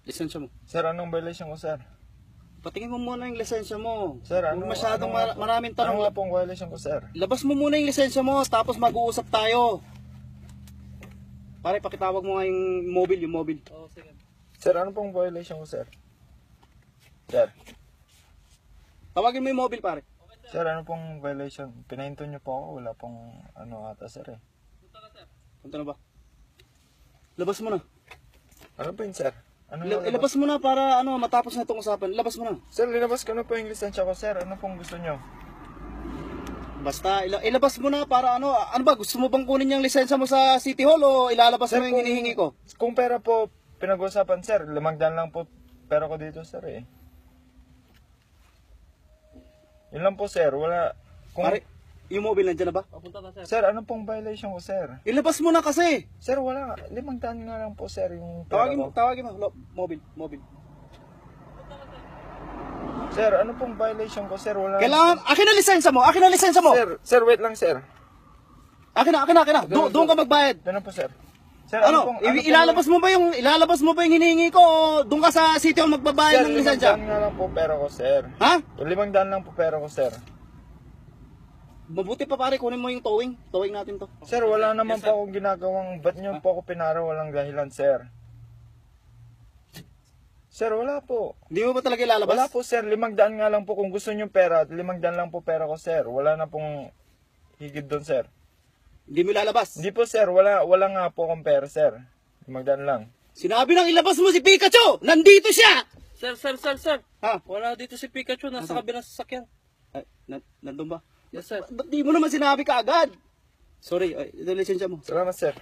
Lisensya mo. Sir, anong violation ko, sir? Patingin mo muna yung lisensya mo. Sir, Huwag masyadong maraming tanong. Ano nga pong violation ko, sir? Labas mo muna yung lisensya mo, tapos mag-uusap tayo. Pare, pakitawag mo nga yung mobile. Oo, sige. Sir, ano pong violation ko, sir? Sir. Tawagin mo yung mobile, pare. Sir, ano pong violation? Pinahinto niyo po ako. Wala pong ano ata, sir eh. Punta na ba? Labas mo na. Ano po yun, sir? Ano Ilabas mo na para matapos na itong usapan. Ilabas mo na. Sir, linabas ko na po yung lisensya ko, sir. Ano pong gusto niyo? Basta, ilabas mo na para ano ba? Gusto mo bang kunin yung lisensya mo sa City Hall o ilalabas Sir, mo yung hinihingi ko? Kung pera po pinag-usapan, sir, 500 lang po pera ko dito, sir eh. Yun lang po, sir. Wala. Pare, yung mobile nandiyan na ba? Papunta na, sir. Sir, ano pong violation ko, sir? Ilabas mo na kasi. Sir, wala. 500 nga lang po, sir, yung pera Tawagin ko. mo. Mobile. Sir, ano pong violation ko, sir? Wala. Kailangan, akin na lisensya mo. Sir, wait lang, sir. Akin na. Doon ka magbayad. Ano po, sir? Sir, Ilalabas mo ba yung hinihingi ko o doon ka sa City Hall magbabayad ng lisensya? 500 nga lang po pera ko, sir. Ha? 500 lang po pera ko, sir. Mabuti pa pare, kunin mo yung towing. Towing natin to. Sir, wala naman po akong ginagawang, ba't niyo po ako pinara walang dahilan, sir? Sir, wala po. Hindi mo ba talaga ilalabas? Wala po, sir. 500 nga lang po kung gusto niyo pera. 500 lang po pera ko, sir. Wala na pong higit doon, sir. Hindi mo ilalabas? Hindi po, sir. Wala nga po akong pera, sir. 500 lang. Sinabi nang ilabas mo si Pikachu! Nandito siya! Sir. Ha? Wala dito si Pikachu. Nasa kabilang sasakyan. Ay, nandun ba? Yes, sir. Ba't di mo naman sinabi ka agad? Sorry, ito lisensya mo. Salamat, sir.